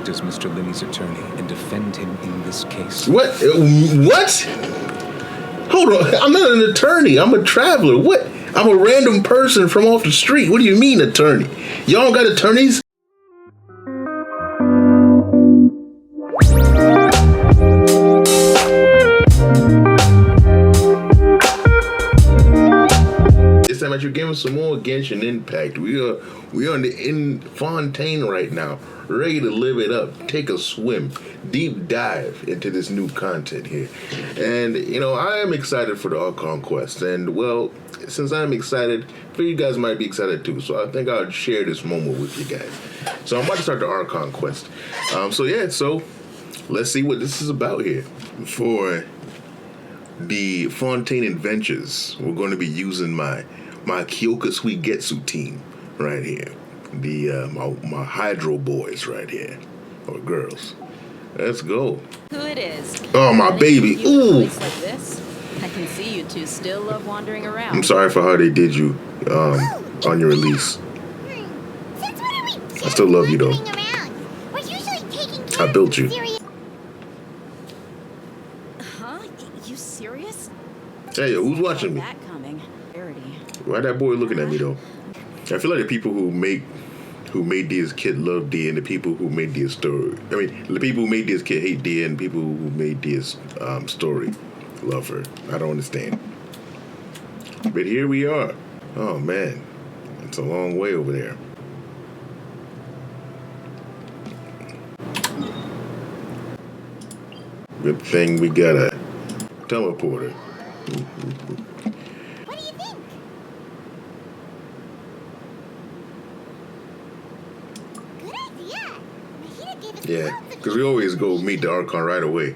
act as Mr. Linney's attorney and defend him in this case. What? What? Hold on. I'm not an attorney. I'm a traveler. What? I'm a random person from off the street. What do you mean, attorney? Y'all got attorneys? This time at your game of some more Genshin Impact. We are in Fontaine right now, ready to live it up, take a swim, deep dive into this new content here. And I am excited for the Archon quest, and well, since I'm excited, you guys might be excited too. So I think I'll share this moment with you guys. So I'm about to start the Archon quest. So let's see what this is about here. For the Fontaine Adventures, we're going to be using my Kyoka Suigetsu team right here. The my Hydro boys right here, or girls. Let's go. Who it is? Oh, my baby. Ooh. Like this. I can see you two still love wandering around. I'm sorry for how they did you on your release. I still love you though. I built you. Huh? You serious? Hey, who's watching me? That coming. Why that boy looking at me though? I feel like the people who made Dia's kid love Dia, and the people who made Dia's story. I mean, the people who made Dia's kid hate Dia, and people who made Dia's story love her. I don't understand. But here we are. Oh man, it's a long way over there. Good thing we got a teleporter. What do you think? Good idea. Mahita gave us Yeah, lots of because we always go meet the Archon right away.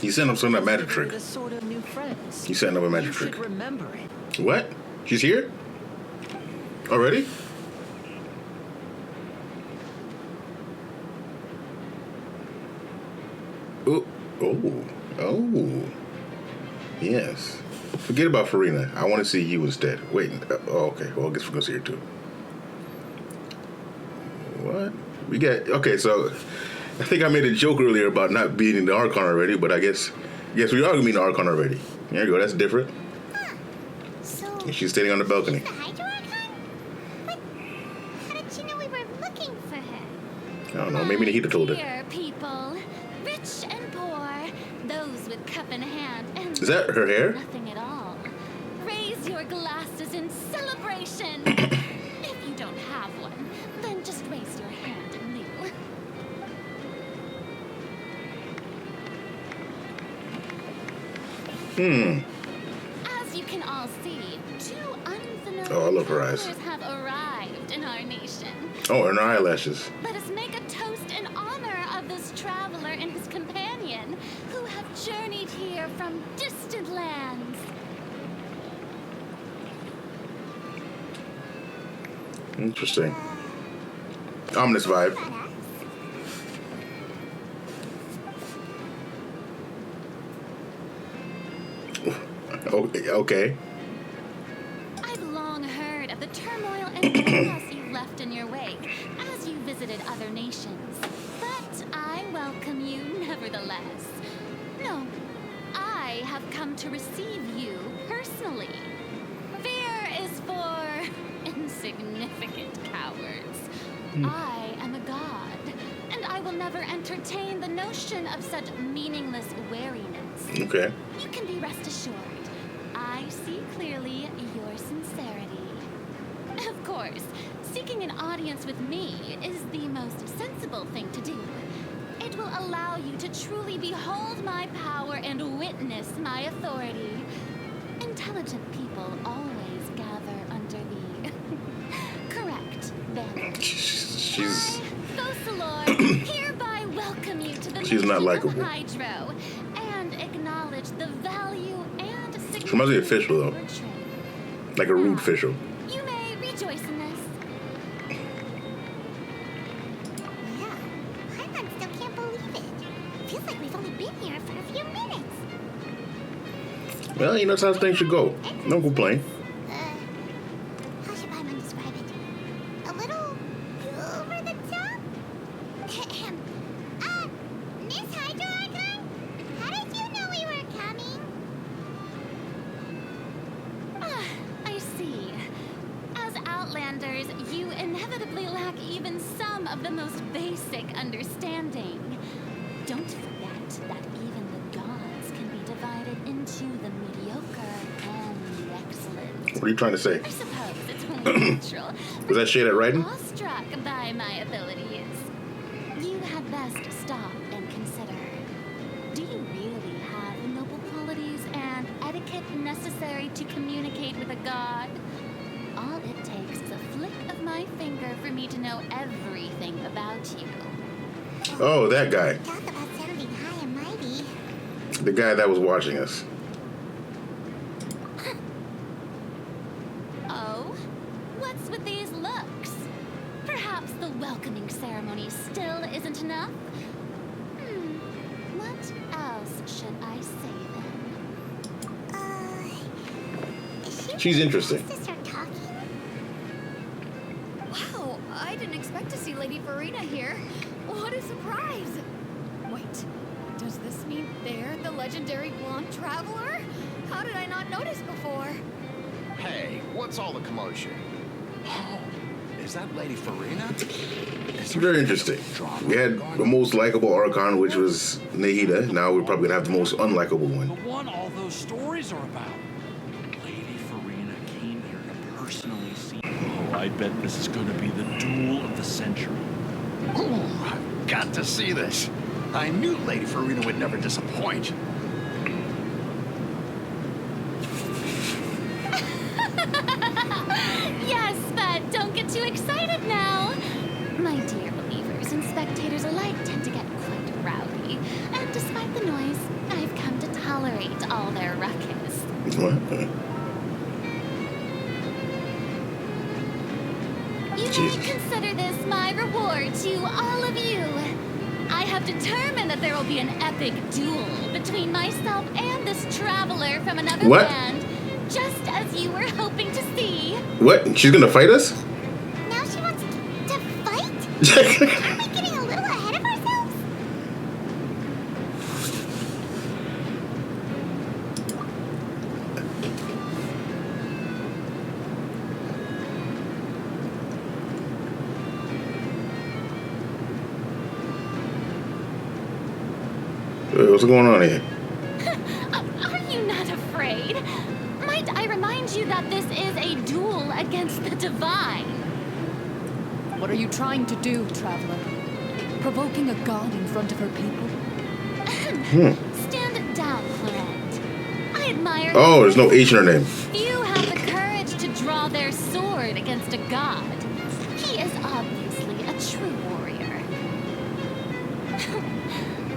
He sent up some of that magic trick. The sort of new friends. He sent up a magic You should trick. remember it. What? She's here? Already? Oh. Yes. Forget about Furina. I want to see you instead. Wait. Okay. Well, I guess we're going to see her too. What? We got... Okay, so... I think I made a joke earlier about not beating the Archon already, but I guess we are going to meet the Archon already. There you go. That's different. Huh. So... And she's standing on the balcony. The Hydro Archon? But how did she know we were looking for her? I don't know. Maybe Nahida told her. Dear people, rich and poor, those with cup in hand, and Is that her hair? nothing at all. Raise your glasses in celebration. If you don't have one, then just raise your hand and kneel. As you can all see, two unfamiliar Oh, I love her eyes. travelers have arrived in our nation. Oh, and her eyelashes. Let us make a toast in honor of this traveler and his companion, who have journeyed here from distant lands. Interesting. Ominous vibe. Okay. I've long heard of the turmoil and chaos you left in your wake as you visited other nations. But I welcome you nevertheless. No, I have come to receive you personally. Fear is for insignificant cowards. I am a god, and I will never entertain the notion of such meaningless wariness. Okay. You can be rest assured. I see clearly your sincerity. Of course, seeking an audience with me is the most sensible thing to do. It will allow you to truly behold my power and witness my authority. Intelligent people always gather under the correct banner. She's Focalor, hereby welcome you to the She's not nation of likable. Hydro and acknowledge the value and She reminds me of significance Fischl, though. of your trade. like a rude official. You may rejoice in this. Yeah, Paimon still can't believe it. Feels like we've only been here for a few minutes. Well, that's how things should go. No complain. How should Paimon describe it? A little over the top? minimum of the most basic understanding. Don't forget that even the gods can be divided into the mediocre and the excellent. What are you trying to say? I suppose it's only natural. Was that shade at writing? Awestruck by my abilities. You had best stop and consider. Do you really have the noble qualities and etiquette necessary to communicate with a god? All it takes is a flick of my finger for me to know everything about you. Oh, that guy. Talk about sounding high and mighty. The guy that was watching us. Oh? What's with these looks? Perhaps the welcoming ceremony still isn't enough? What else should I say then? She's interesting. To start talking? Wow, I didn't expect to see Lady Furina here. What a surprise! Wait, does this mean they're the legendary blonde traveler? How did I not notice before? Hey, what's all the commotion? Oh, is that Lady Furina? It's very interesting. We had the most likable Archon, which was Nahida. Now we're probably gonna have the most unlikable one. The one all those stories are about. Lady Furina came here to personally see. Oh, I bet this is going to be the duel of the century. Ooh, I've got to see this. I knew Lady Furina would never disappoint. Yes, but don't get too excited now. My dear believers and spectators alike tend to get quite rowdy. And despite the noise, I've come to tolerate all their ruckus. You may Jesus. consider this my reward to all of you. I have determined that there will be an epic duel between myself and this traveler from another What? land, just as you were hoping to see. What? She's gonna fight us? Now she wants to fight? Aren't we getting a little ahead of ourselves? What's going on here? Are you not afraid? Might I remind you that this is a duel against the divine? What are you trying to do, traveler? Provoking a god in front of her people? Stand down, Clarette. I admire. Oh, there's no H in her name. Few have the courage to draw their sword against a god. He is obviously a true warrior.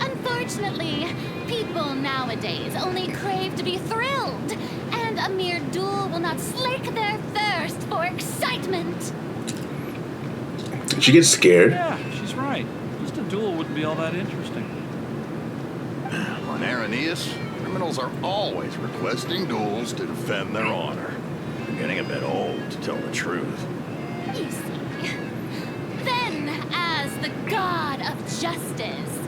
Unfortunately, people nowadays only crave to be thrilled, and a mere duel will not slake their thirst for excitement. She gets scared. Yeah, she's right. Just a duel wouldn't be all that interesting. On Araneus, criminals are always requesting duels to defend their honor. They're getting a bit old, to tell the truth. You see. Then, as the god of justice,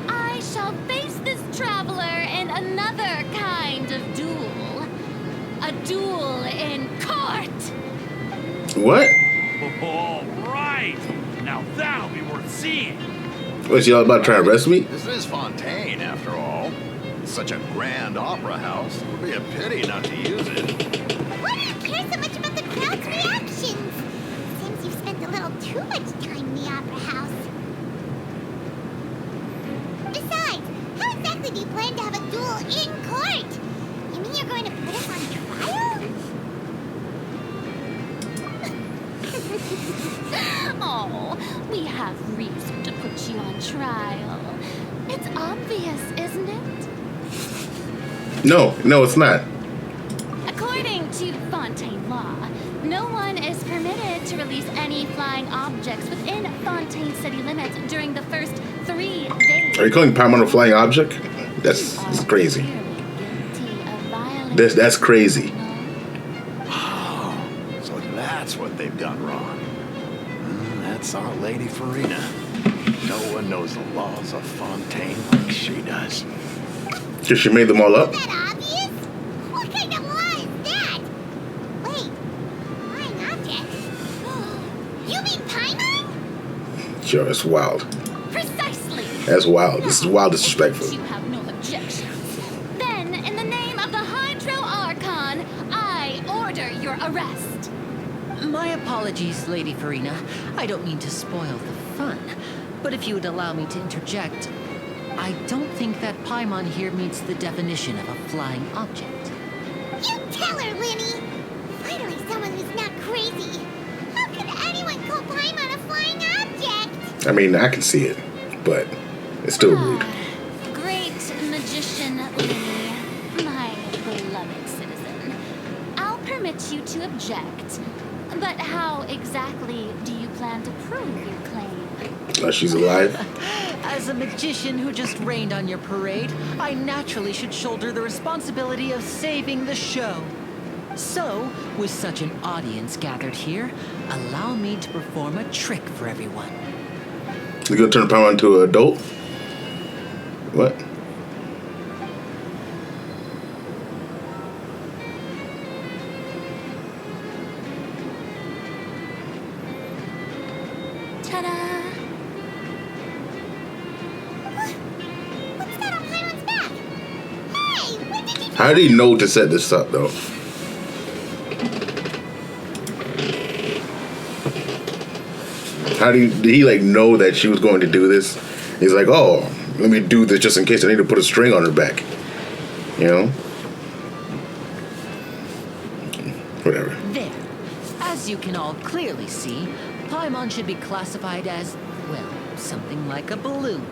I shall face this traveler in another kind of duel. A duel in court. What? All right. Now that'll be worth seeing. What's y'all about to try and arrest me? This is Fontaine, after all. It's such a grand opera house. It would be a pity not to use it. Why do you care so much about the crowd's reactions? Seems you've spent a little too much time in the opera house. Besides, how exactly do you plan to have a duel in court? You mean you're going to put us on trial? Oh, we have reason to put you on trial. It's obvious, isn't it? No, it's not. According to Fontaine law, no one is permitted to release any flying objects within Fontaine city limits during the first 3 days. Are you calling Paramount a flying object? That's crazy. That's crazy. Oh, so that's what they've done wrong. That's our Lady Furina. No one knows the laws of Fontaine like she does. Because she made them all up? Is that obvious? What kind of law is that? Wait, flying object? You mean Paimon? Sure, it's wild. Precisely. That's wild. This is wild disrespectful. You have no objections. Then, in the name of the Hydro Archon, I order your arrest. My apologies, Lady Furina. I don't mean to spoil the fun, but if you would allow me to interject, I don't think that Paimon here meets the definition of a flying object. You tell her, Winnie! Finally someone who's not crazy. How could anyone call Paimon a flying object? I mean, I can see it, but it's still rude. Great magician Lee, my beloved citizen. I'll permit you to object, but how exactly do you plan to prove your claim? She's alive. As a magician who just rained on your parade, I naturally should shoulder the responsibility of saving the show. So, with such an audience gathered here, allow me to perform a trick for everyone. You gonna turn Paimon into an adult? What? Ta-da! What's that on Paimon's back? Hey, when did you... How did he know to set this up, though? How did he like know that she was going to do this? He's like, oh, let me do this just in case I need to put a string on her back. You know? Whatever. There. As you can all clearly see, Paimon should be classified as, well, something like a balloon.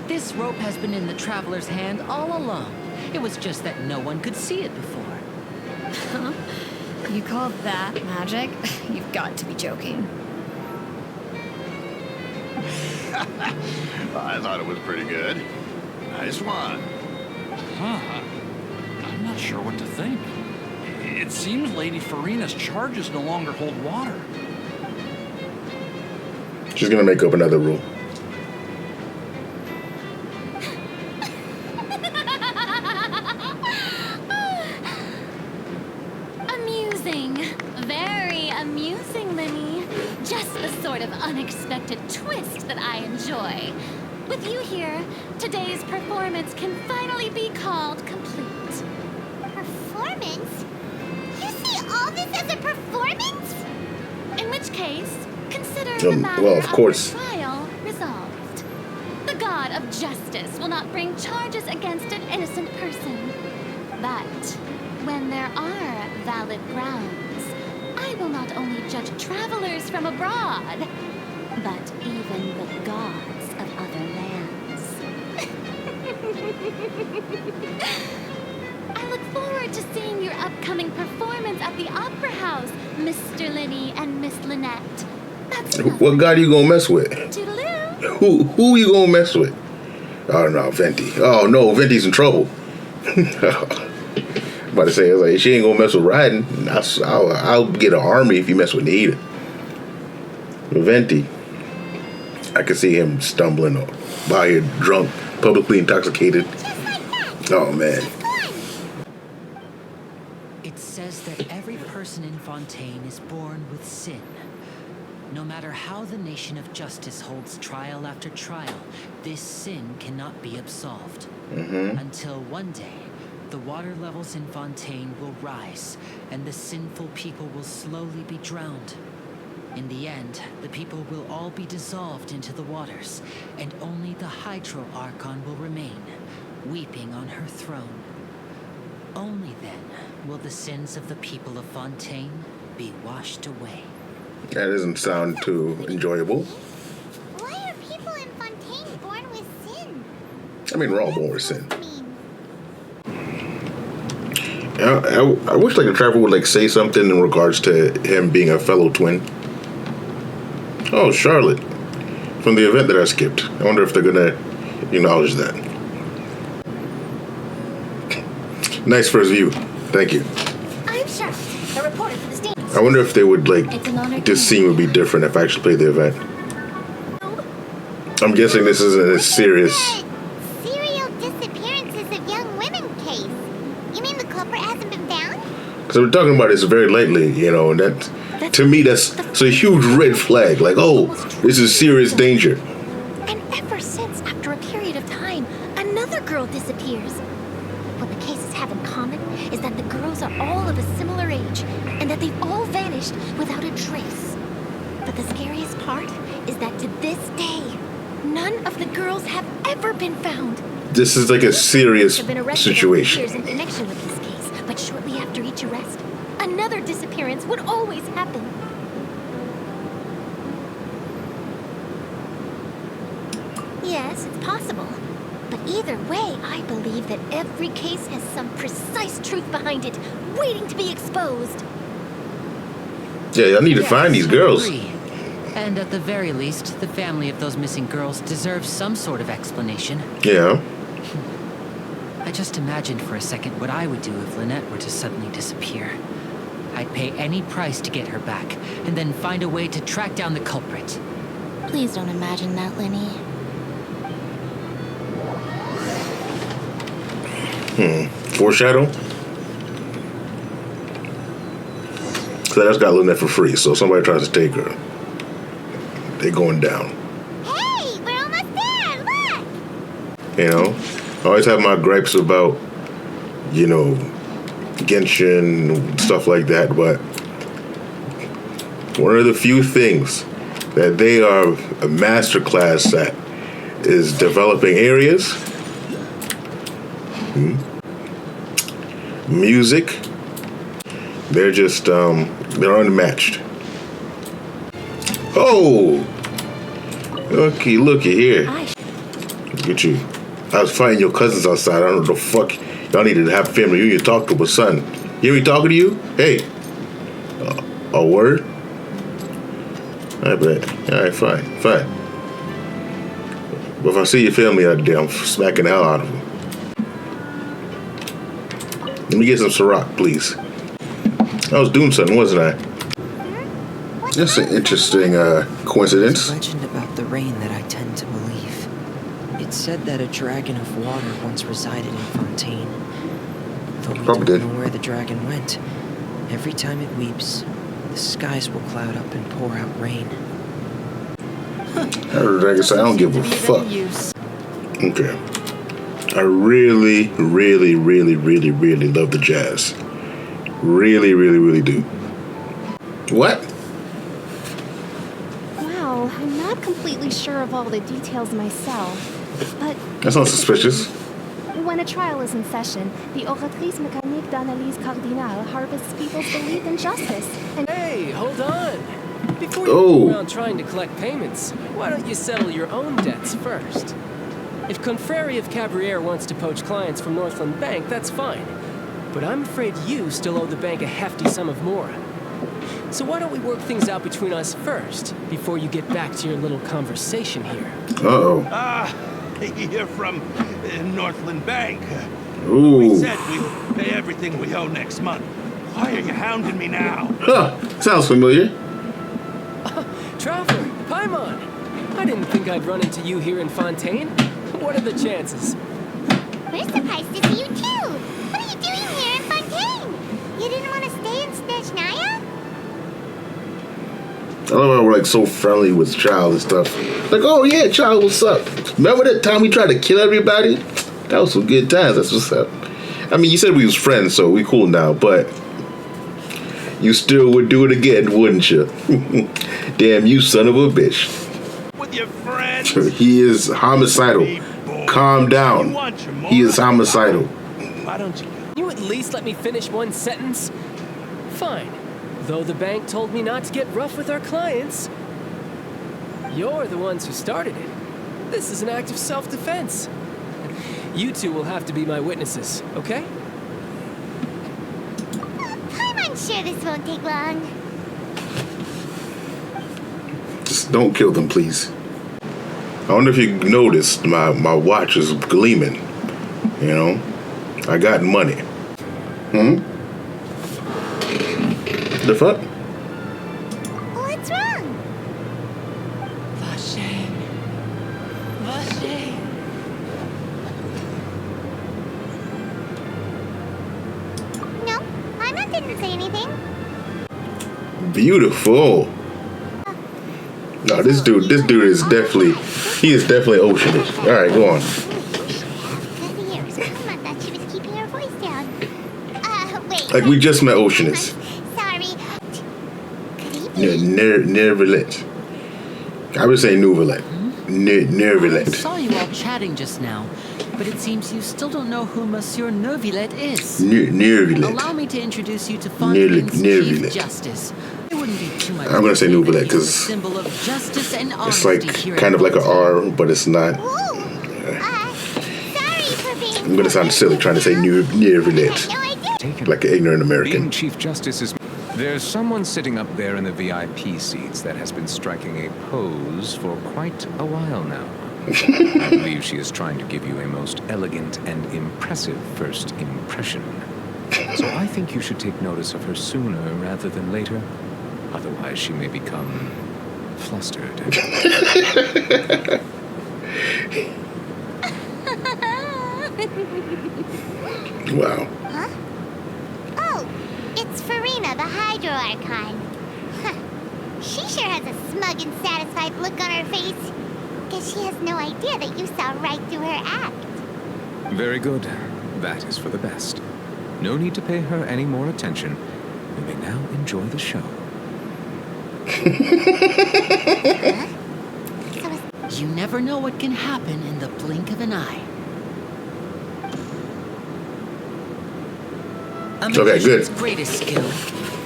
This rope has been in the traveler's hand all along. It was just that no one could see it before. Huh? You call that magic? You've got to be joking. I thought it was pretty good. Nice one. Huh. I'm not sure what to think. It seems Lady Furina's charges no longer hold water. She's gonna make up another rule. Amusing. Very amusing, Linny. Just the sort of unexpected twist that I enjoy. With you here, today's performance can finally be called complete. Performance? You see all this as a performance? In which case, consider the matter well, of course. the trial resolved. The god of justice will not bring charges against an innocent person. But when there are valid grounds, I will not only judge travelers from abroad, but even the gods of other lands. I look forward to seeing your upcoming performance at the Opera House, Mr. Linny and Miss Lynette. That's enough. What guy you gonna mess with? Toodaloo. Who you gonna mess with? Oh no, Venti. Oh no, Venti's in trouble. I'm about to say, I was like, she ain't gonna mess with Raiden. I'll get an army if you mess with Nita. Venti, I could see him stumbling by here drunk, publicly intoxicated. Just like that. Oh man. She's gone. It says that every person in Fontaine is born with sin. No matter how the nation of justice holds trial after trial, this sin cannot be absolved. Until one day, the water levels in Fontaine will rise, and the sinful people will slowly be drowned. In the end, the people will all be dissolved into the waters, and only the Hydro Archon will remain, weeping on her throne. Only then will the sins of the people of Fontaine be washed away. That doesn't sound too enjoyable. Why are people in Fontaine born with sin? I mean, we're all born with sin. I mean, I wish like a traveler would like say something in regards to him being a fellow twin. Oh, Charlotte, from the event that I skipped. I wonder if they're gonna acknowledge that. Nice first view. Thank you. I'm Charlotte, a reporter for the station. I wonder if they would like It's an honor this to scene would be different if I actually played the event. I'm guessing this isn't as serious. Serial disappearances of young women case. You mean the culprit hasn't been found? Because we're talking about this very lightly, and that To me, that's a huge red flag. Like, oh, this is serious danger. And ever since, after a period of time, another girl disappears. What the cases have in common is that the girls are all of a similar age, and that they've all vanished without a trace. But the scariest part is that to this day, none of the girls have ever been found. This is like a serious Have been arrested situation. over the years in connection with this case, but shortly after each arrest, another disappearance would always happen. Yes, it's possible. But either way, I believe that every case has some precise truth behind it, waiting to be exposed. Yeah, I need to find these girls. I agree. And at the very least, the family of those missing girls deserves some sort of explanation. Yeah. I just imagined for a second what I would do if Lynette were to suddenly disappear. I'd pay any price to get her back, and then find a way to track down the culprit. Please don't imagine that, Lenny. Foreshadow? So I just got Lynette for free, so if somebody tries to take her, they're going down. Hey, we're almost there, look! You know? I always have my gripes about, you know, Genshin, stuff like that, but one of the few things that they are a masterclass at is developing areas, music. They're just, they're unmatched. Oh! Looky here. Look at you. I was fighting your cousins outside. I don't know the fuck. Y'all need to have family reunion. Talk to my son. You hear me talking to you? Hey. A word? I bet. All right, fine. But if I see your family out there, I'm smacking the hell out of them. Let me get some Ciroc, please. I was doing something, wasn't I? That's an interesting coincidence. Legend about the rain that I tend to believe. It said that a dragon of water once resided in Fontaine. Though we Probably don't did. know where the dragon went, every time it weeps, the skies will cloud up and pour out rain. I heard the dragon say, I don't give a fuck. Okay. I really, really, really, really, really love the jazz. Really, really, really do. What? Well, I'm not completely sure of all the details myself, but That sounds suspicious. when a trial is in session, the Oratrice Mécanique d'Analyse Cardinale harvests people's belief in justice. And Hey, hold on. Before you Oh. go around trying to collect payments, why don't you settle your own debts first? If Confrérie of Cabriere wants to poach clients from Northland Bank, that's fine. But I'm afraid you still owe the bank a hefty sum of mora. So why don't we work things out between us first, before you get back to your little conversation here? Uh-oh. You're from Northland Bank. Ooh. We said we'd pay everything we owe next month. Why are you hounding me now? Huh. Sounds familiar. Traveler, Paimon! I didn't think I'd run into you here in Fontaine. What are the chances? We're surprised to see you too. What are you doing here in Fontaine? You didn't want to stay in Snezhnaya? I love how we're like so friendly with Child and stuff. Like, oh yeah, Child, what's up? Remember that time we tried to kill everybody? That was some good times. That's what's up. I mean, you said we was friends, so we cool now, but you still would do it again, wouldn't you? Damn you, son of a bitch. With your friends? He is homicidal. Calm down. He is homicidal. Why don't you? Can you at least let me finish one sentence? Fine. Though the bank told me not to get rough with our clients. You're the ones who started it. This is an act of self-defense. You two will have to be my witnesses, okay? I'm sure this won't take long. Just don't kill them, please. I wonder if you noticed my watch is gleaming. You know? I got money. The fuck? What's wrong? Vache. No, Paimon didn't say anything. Beautiful. No, this dude is definitely, he is definitely oceanish. All right, go on. Like we just met oceanish. Sorry. Nervelet. I would say Nouvelet. I Nervelet. saw you all chatting just now, but it seems you still don't know who Monsieur Nervillet is. Nervelet. Allow me to introduce you to Fontaine's Chief Justice. It wouldn't be too much. I'm gonna say Nouvelet because because symbol of justice and it's like honesty here kind of at like an R, but it's not. Sorry for being. I'm gonna sound silly trying to say Nervelet, like an ignorant American. Being Chief Justice is... There's someone sitting up there in the VIP seats that has been striking a pose for quite a while now. I believe she is trying to give you a most elegant and impressive first impression. So I think you should take notice of her sooner rather than later. Otherwise, she may become flustered. Wow. Huh? Oh, it's Furina, the Hydro Archon. Huh. She sure has a smug and satisfied look on her face. Guess she has no idea that you saw right through her act. Very good. That is for the best. No need to pay her any more attention. You may now enjoy the show. You never know what can happen in the blink of an eye. A Okay, good. magician's greatest skill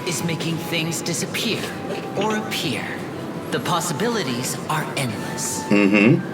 is making things disappear or appear. The possibilities are endless. Mm-hmm.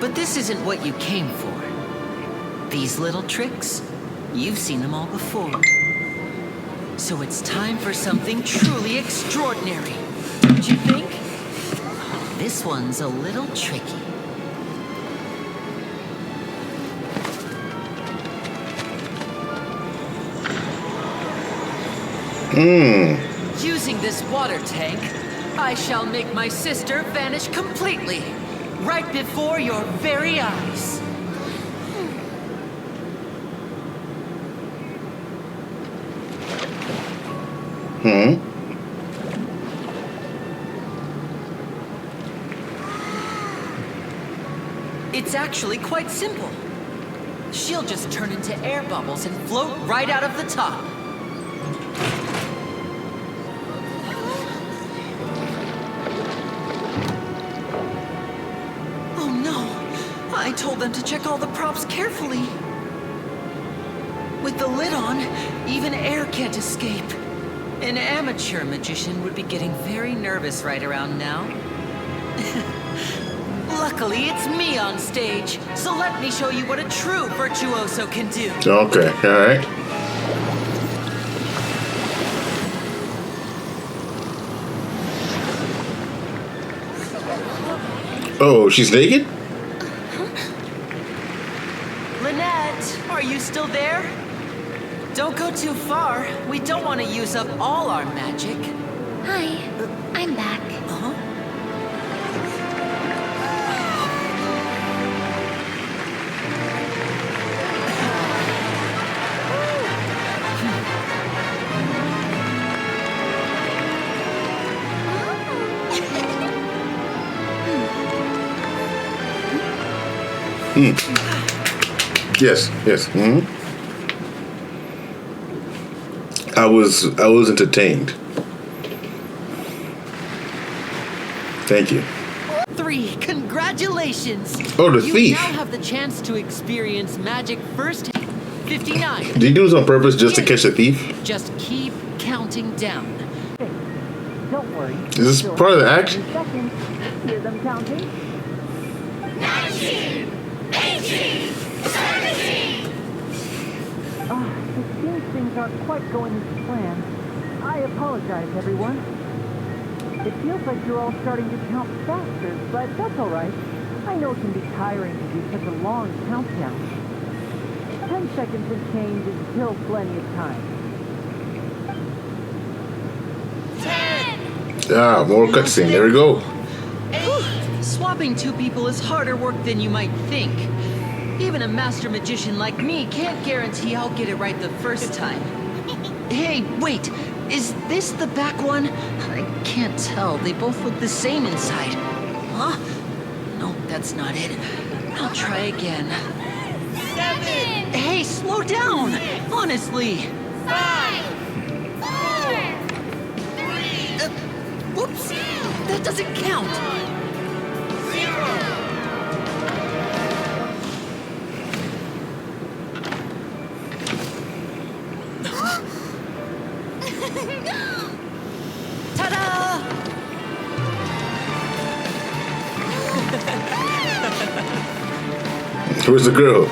But this isn't what you came for. These little tricks, you've seen them all before. So it's time for something truly extraordinary. Don't you think? This one's a little tricky. Using this water tank, I shall make my sister vanish completely, right before your very eyes. It's actually quite simple. She'll just turn into air bubbles and float right out of the top. I told them to check all the props carefully. With the lid on, even air can't escape. An amateur magician would be getting very nervous right around now. Luckily, it's me on stage, so let me show you what a true virtuoso can do. Okay, all right. Oh, she's naked? Are you still there? Don't go too far. We don't want to use up all our magic. Hi, I'm back. Yes, yes. I was entertained. Thank you. 3, congratulations! Oh, the thief. You now have the chance to experience magic firsthand. 59. Did you do this on purpose just to catch a thief? Just keep counting down. Don't worry. Is this part of the act? Hear them counting? 19, 18, 17. It seems things aren't quite going as planned. I apologize, everyone. It feels like you're all starting to count faster, but that's all right. I know it can be tiring to do such a long countdown. 10 seconds of change is still plenty of time. 10! Ah, more cutscene. There we go. Swapping two people is harder work than you might think. Even a master magician like me can't guarantee I'll get it right the first time. Hey, wait! Is this the back one? I can't tell. They both look the same inside. Huh? No, that's not it. I'll try again. 7! Hey, slow down! Honestly! 5! 4! 3! Whoops! That doesn't count! 0! Ta-da! Where's the girl?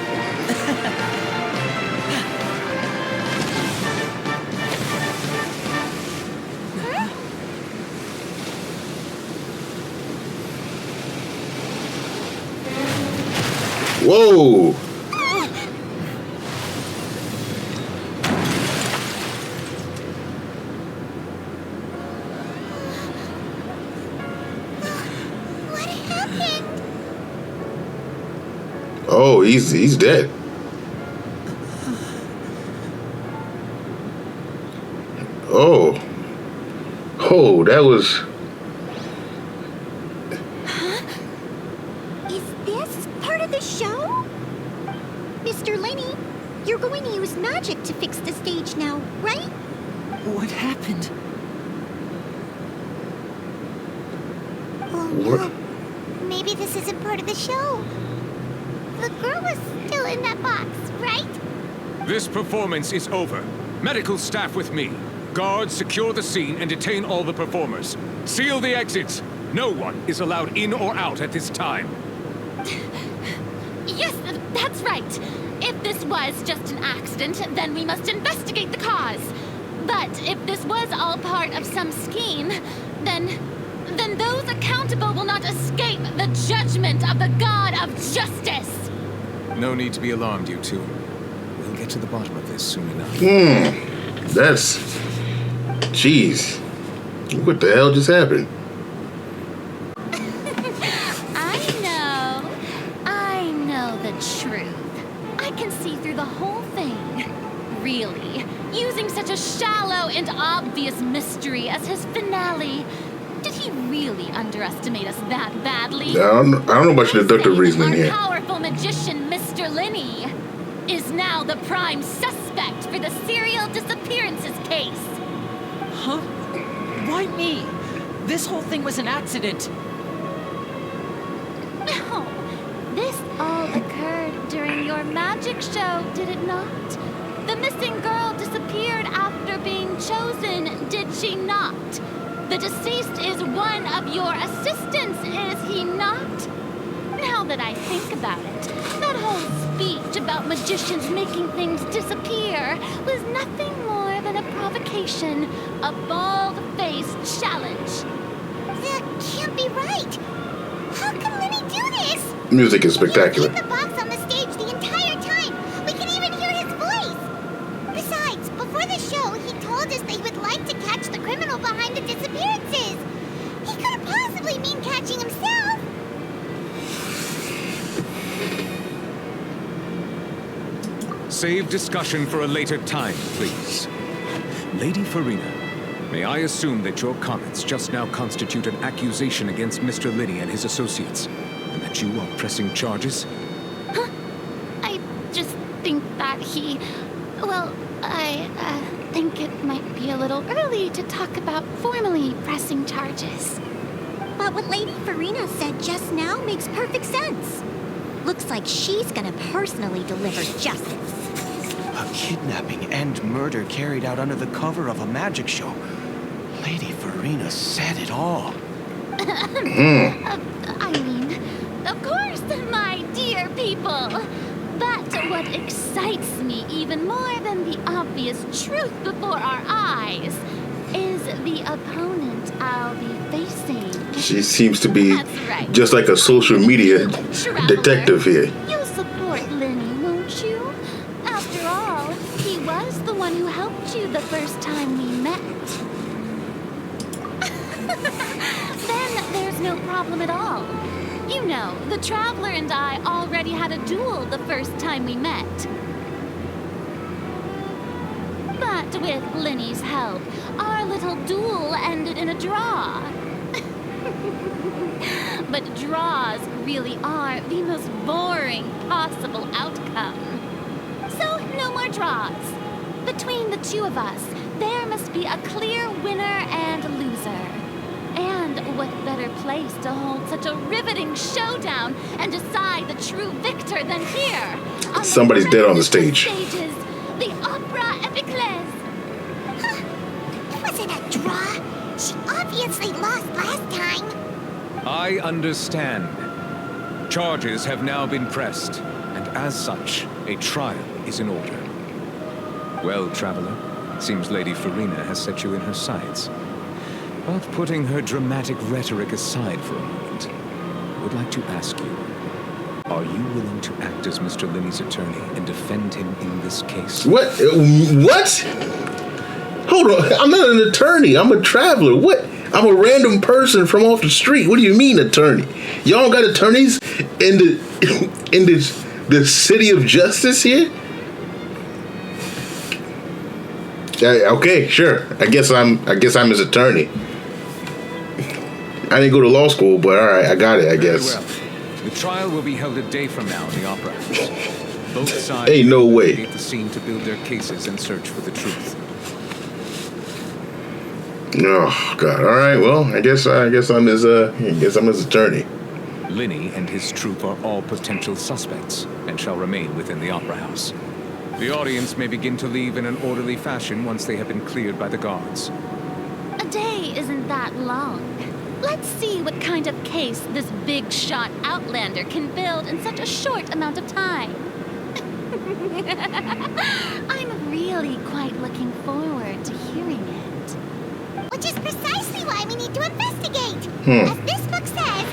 Whoa! What happened? Oh, he's dead. Oh. Oh, that was... Is this part of the show? Mr. Lenny, you're going to use magic to fix the stage now, right? What happened? Oh What? no. Maybe this isn't part of the show. The girl was still in that box, right? This performance is over. Medical staff with me. Guards, secure the scene and detain all the performers. Seal the exits. No one is allowed in or out at this time. Yes, that's right. If this was just an accident, then we must investigate the cause. But if this was all part of some scheme, then those accountable will not escape the judgment of the God of Justice. No need to be alarmed, you two. We'll get to the bottom of this soon enough. That's... Jeez. What the hell just happened? I know the truth. I can see through the whole thing. Really, using such a shallow and obvious mystery as his finale. Did he really underestimate us that badly? I don't know much deductive reasoning here. Our powerful magician, Mr. Linney, is now the prime suspect for the serial disappearances case. Huh? Why me? This whole thing was an accident. No, this all occurred during your magic show, did it not? The missing girl disappeared after being chosen, did she not? The deceased is one of your assistants, is he not? Now that I think about it, that whole speech about magicians making things disappear was nothing more than a provocation, a bald-faced challenge. That can't be right. How can Lenny do this? Music is spectacular. He kept the box on the stage the entire time. We can even hear his voice. Besides, before the show, he told us that he would like to catch the criminal behind the disappearances. He couldn't possibly mean catching himself. Save discussion for a later time, please. Lady Furina, may I assume that your comments just now constitute an accusation against Mr. Linney and his associates, and that you are pressing charges? Huh? I just think that he... Well, I think it might be a little early to talk about formally pressing charges. But what Lady Furina said just now makes perfect sense. Looks like she's gonna personally deliver justice. A kidnapping and murder carried out under the cover of a magic show. Lady Furina said it all. I mean, of course, my dear people. But what excites me even more than the obvious truth before our eyes is the opponent I'll be facing. She seems to be That's right. just like a social media Traveler. detective here. You'll support Lenny, won't you? After all, he was the one who helped you the first time we met. Then there's no problem at all. You know, the Traveler and I already had a duel the first time we met. But with Lenny's help, our little duel ended in a draw. But draws really are the most boring possible outcome. So, no more draws. Between the two of us, there must be a clear winner and loser. And what better place to hold such a riveting showdown and decide the true victor than here? On Somebody's dead on the stage. Stages, the Opera Epiclese. It wasn't a draw. She obviously lost last time. I understand. Charges have now been pressed, and as such, a trial is in order. Well, Traveler, seems Lady Furina has set you in her sights. But putting her dramatic rhetoric aside for a moment, I would like to ask you, are you willing to act as Mr. Lenny's attorney and defend him in this case? What? What? Hold on. I'm not an attorney. I'm a traveler. What? I'm a random person from off the street. What do you mean, attorney? Y'all got attorneys in the city of justice here? Okay, sure. I guess I'm his attorney. I didn't go to law school, but all right, I got it. I guess. Very well. The trial will be held a day from now in the Opera House. Both sides Ain't no way. investigate the scene to build their cases and search for the truth. Oh God! All right. Well, I guess I'm his attorney. Lenny and his troupe are all potential suspects and shall remain within the Opera House. The audience may begin to leave in an orderly fashion once they have been cleared by the guards. A day isn't that long. Let's see what kind of case this big shot outlander can build in such a short amount of time. I'm really quite looking forward to hearing it. Which is precisely why we need to investigate. As this book says,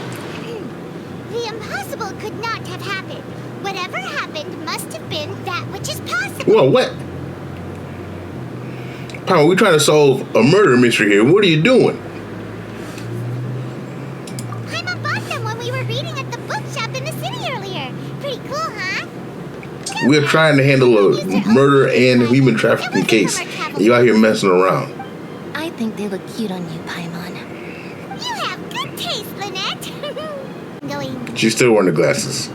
the impossible could not have happened. Whatever happened must have been that which is possible. Whoa, what? Power, we're trying to solve a murder mystery here. What are you doing? Paimon bought them when we were reading at the bookshop in the city earlier. Pretty cool, huh? We're trying to handle a murder and human trafficking case, and you out here messing around. I think they look cute on you, Paimon. You have good taste, Lynette. Going. She's still wearing the glasses.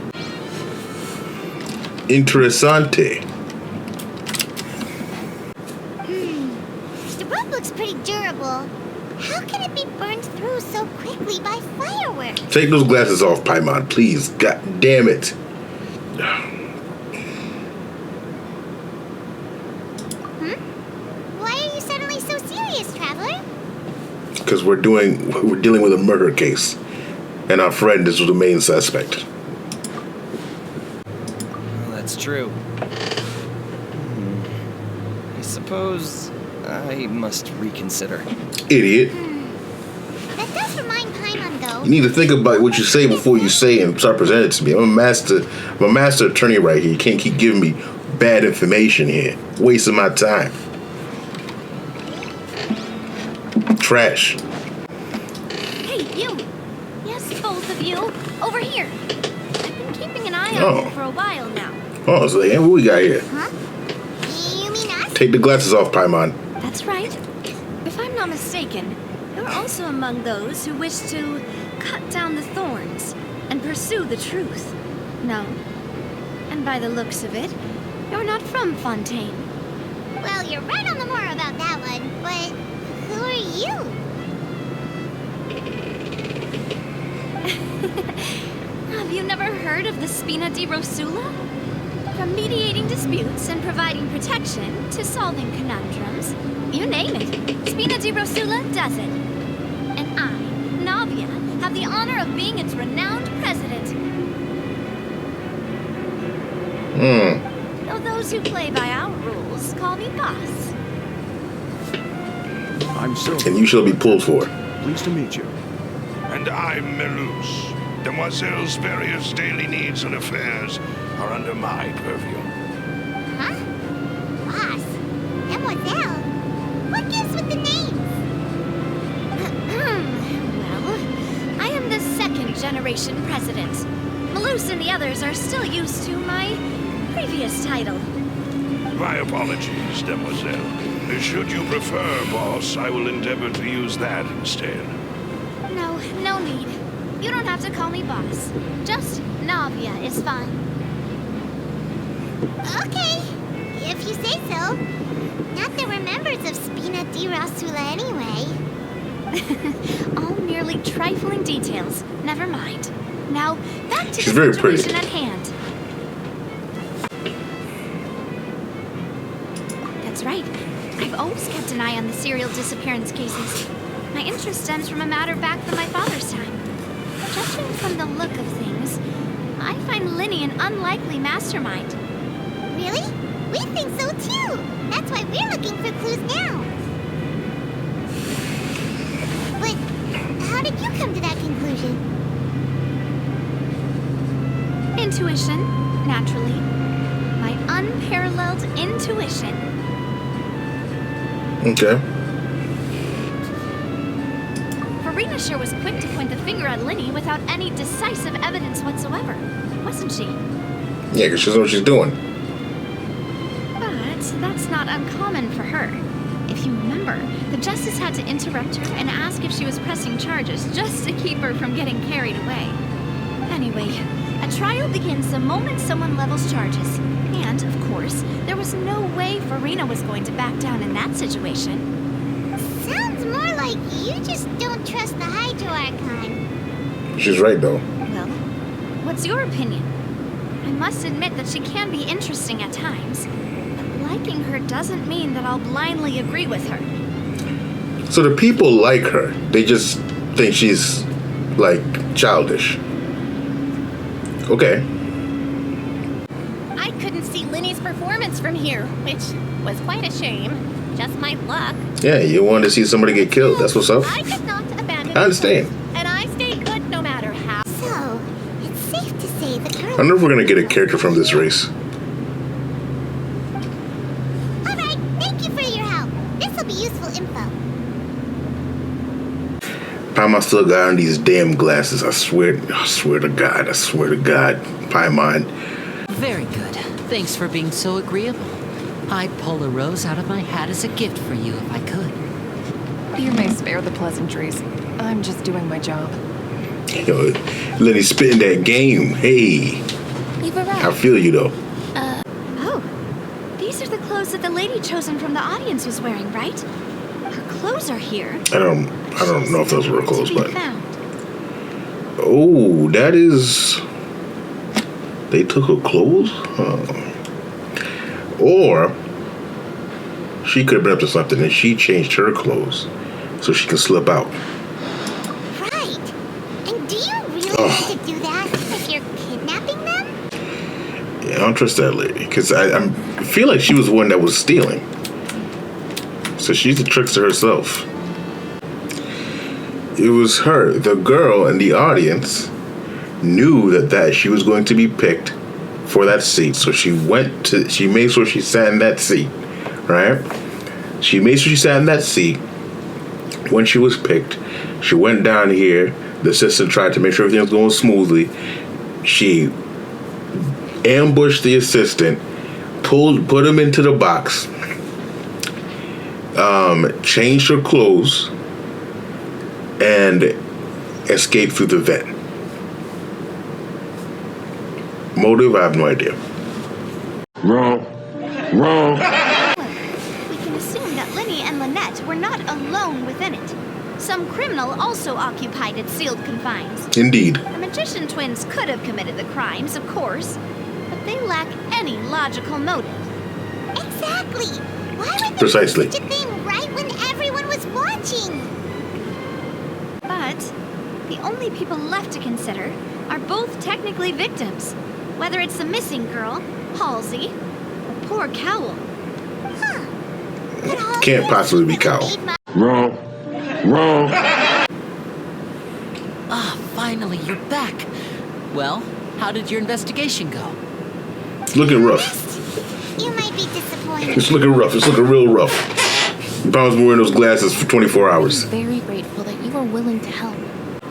Interessante. The rope looks pretty durable. How can it be burned through so quickly by fireworks? Take those glasses off, Paimon, please. God damn it. Why are you suddenly so serious, Traveler? Because we're dealing with a murder case, and our friend is the main suspect. Well, that's true. I suppose I must reconsider. Idiot. That does remind Paimon, though. You need to think about what you say before you say and start presenting it to me. I'm a master attorney right here. You can't keep giving me bad information here. Wasting my time. Trash. Hey, you! Yes, both of you! Over here! I've been keeping an eye Oh. on you for a while now. Oh, so what we got here? Huh? You mean us? Take the glasses off, Paimon. That's right. If I'm not mistaken, you're also among those who wish to cut down the thorns and pursue the truth. No. And by the looks of it, you're not from Fontaine. Well, you're right on the moor about that one, but who are you? Have you never heard of the Spina di Rosula? From mediating disputes and providing protection to solving conundrums, you name it, Spina di Rosula does it. And I, Navia, have the honor of being its renowned president. Though those who play by our rules call me boss. I'm Silver. and you shall be pulled for. Pleased to meet you. And I'm Melus. Demoiselle's various daily needs and affairs are under my purview. Huh? Boss? Demoiselle? What gives with the names? Well, I am the second generation president. Melus and the others are still used to my previous title. My apologies, Demoiselle. Should you prefer, boss, I will endeavor to use that instead. No, no need. You don't have to call me boss. Just Navia is fine. Okay, if you say so. Not that we're members of Spina di Rasula anyway. All merely trifling details. Never mind. Now, back to She's the very situation pretty. at hand. That's right. I've always kept an eye on the serial disappearance cases. My interest stems from a matter back from my father's time. Judging from the look of things, I find Linny an unlikely mastermind. Really? We think so too. That's why we're looking for clues now. But how did you come to that conclusion? Intuition, naturally. My unparalleled intuition. Okay. Furina sure was quick to point the finger at Linny without any decisive evidence whatsoever, wasn't she? Yeah, because she knows what she's doing. But that's not uncommon for her. If you remember, the justice had to interrupt her and ask if she was pressing charges just to keep her from getting carried away. Anyway, a trial begins the moment someone levels charges. And, of course, there was no way Furina was going to back down in that situation. Sounds more like you just don't trust the Hydro-Archon. She's right, though. Well, what's your opinion? I must admit that she can be interesting at times. But liking her doesn't mean that I'll blindly agree with her. So the people like her. They just think she's, like, childish. Okay. I couldn't see Linny's performance from here, which was quite a shame. Just my luck. Yeah, you wanted to see somebody get killed. That's what's up. I did not abandon I understand. and I stayed good no matter how. So, it's safe to say the girl... I wonder if we're going to get a character from this race. Alright, thank you for your help. This'll be useful info. Paimon still got on these damn glasses. I swear to God. Paimon. Very good. Thanks for being so agreeable. I'd pull a rose out of my hat as a gift for you if I could. You may spare the pleasantries. I'm just doing my job. Yo, Lenny spitting that game. Hey. You've arrived. I feel you, though. Oh. These are the clothes that the lady chosen from the audience was wearing, right? Her clothes are here. I don't know if those were clothes, To be but... found. Oh, that is... They took her clothes? Or... She could have been up to something and she changed her clothes so she can slip out. Right. And do you really need to do that if you're kidnapping them? Yeah, I don't trust that lady because I feel like she was the one that was stealing. So she's the trickster herself. It was her, the girl in the audience, knew that she was going to be picked for that seat. So she made sure she sat in that seat, right? She made sure she sat in that seat. When she was picked, she went down here. The assistant tried to make sure everything was going smoothly. She ambushed the assistant, put him into the box, changed her clothes, and escaped through the vent. Motive, I have no idea. Wrong. We can assume that Linny and Lynette were not alone within it. Some criminal also occupied its sealed confines. Indeed. The magician twins could have committed the crimes, of course, but they lack any logical motive. Exactly. Why would they Precisely. do such a thing right when everyone was watching? But the only people left to consider are both technically victims, whether it's the missing girl, Halsey, or poor Cowell. Can't possibly be Cowl. Wrong. Wrong. Ah, finally, you're back. Well, how did your investigation go? It's looking rough. You might be disappointed. It's looking rough. It's looking real rough. Bob's been wearing those glasses for 24 hours. I'm very grateful that you were willing to help.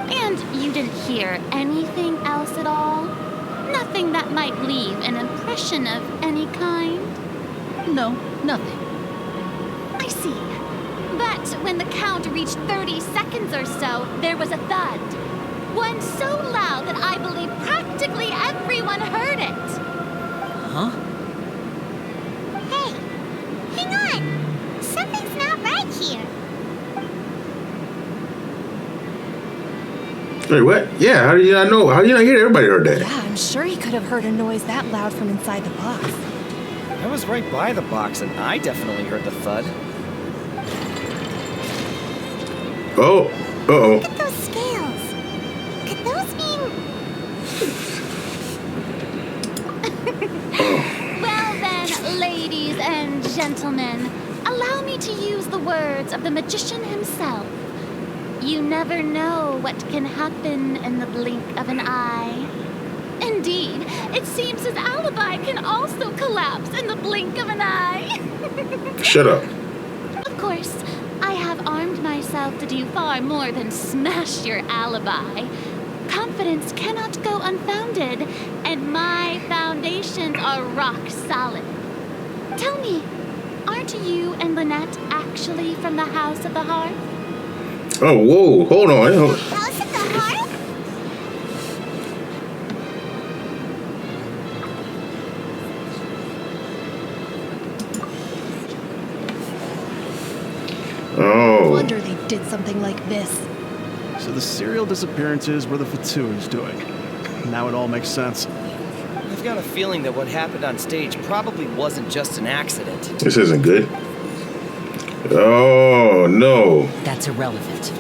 And you didn't hear anything else at all? Nothing that might leave an impression of any kind? No, nothing. I see. But when the count reached 30 seconds or so, there was a thud. One so loud that I believe practically everyone heard it. Huh? Hey, hang on. Something's not right here. Wait, what? Yeah, how did you not know? How did you not hear? Everybody heard that. Yeah, I'm sure he could have heard a noise that loud from inside the box. I was right by the box, and I definitely heard the thud. Oh. Uh-oh. Look at those scales. Could those mean... Well then, ladies and gentlemen, allow me to use the words of the magician himself. You never know what can happen in the blink of an eye. Indeed, it seems his alibi can also collapse in the blink of an eye. Shut up. Of course, I have armed myself to do far more than smash your alibi. Confidence cannot go unfounded, and my foundations are rock solid. Tell me, aren't you and Lynette actually from the House of the Hearth? Oh, whoa. Hold on. House of the Hearth? Oh. Wonder they did something like this. So the serial disappearances were the Fatou's doing. Now it all makes sense. I've got a feeling that what happened on stage probably wasn't just an accident. This isn't good. Oh, no. That's irrelevant.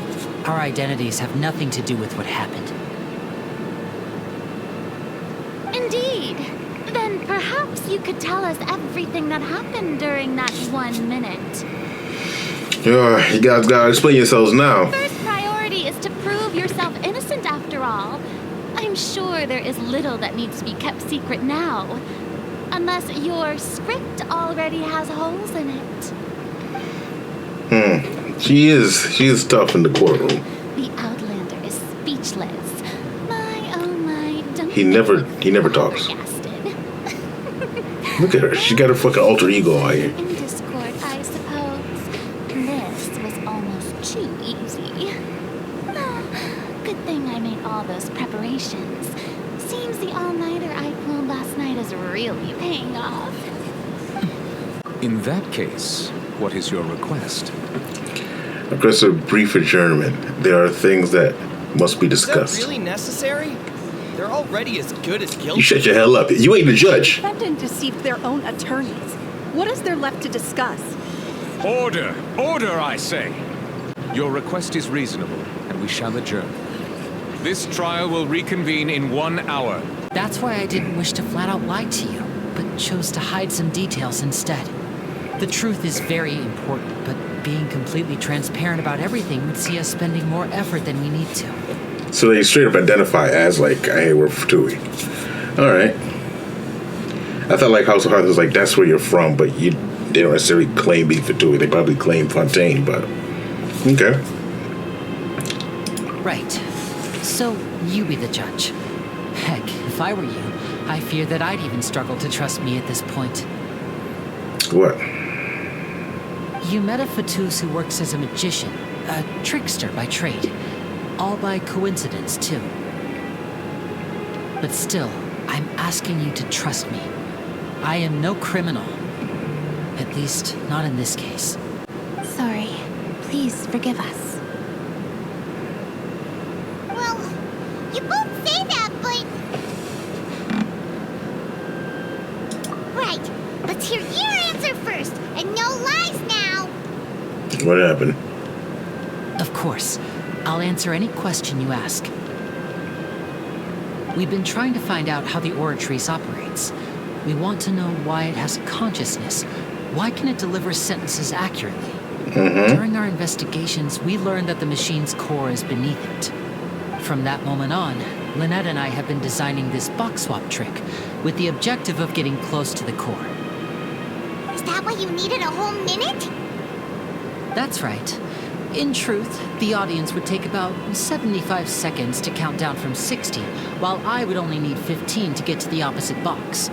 Our identities have nothing to do with what happened. Indeed. Then perhaps you could tell us everything that happened during that 1 minute. You guys gotta explain yourselves now. First priority is to prove yourself innocent after all. I'm sure there is little that needs to be kept secret now. Unless your script already has holes in it. She is tough in the courtroom. The Outlander is speechless. My, oh my, don't He never talks. Look at her. She got her fucking alter ego out here. In Discord, I suppose. This was almost too easy. Oh, good thing I made all those preparations. Seems the all-nighter I pulled last night is really paying off. In that case, what is your request? I request a brief adjournment. There are things that must be discussed. Is that really necessary? They're already as good as guilty. You shut your hell up. You ain't the judge. The defendant deceived their own attorneys. What is there left to discuss? Order! Order, I say! Your request is reasonable, and we shall adjourn. This trial will reconvene in 1 hour. That's why I didn't wish to flat out lie to you, but chose to hide some details instead. The truth is very important, but being completely transparent about everything would see us spending more effort than we need to. So they straight up identify as like, hey, we're Fatui. Alright. I thought like House of Hearts was like, that's where you're from, but they don't necessarily claim being Fatui. They probably claim Fontaine, but okay. Right. So, you be the judge. Heck, if I were you, I fear that I'd even struggle to trust me at this point. What? You met a Fatous who works as a magician, a trickster by trade. All by coincidence, too. But still, I'm asking you to trust me. I am no criminal. At least, not in this case. Sorry. Please forgive us. Well, you both say that, but... Right. Let's hear your answer first, and no lies now. What happened? Of course. I'll answer any question you ask. We've been trying to find out how the Oratrice operates. We want to know why it has consciousness. Why can it deliver sentences accurately? During our investigations, we learned that the machine's core is beneath it. From that moment on, Lynette and I have been designing this box swap trick with the objective of getting close to the core. Is that why you needed a whole minute? That's right. In truth, the audience would take about 75 seconds to count down from 60, while I would only need 15 to get to the opposite box.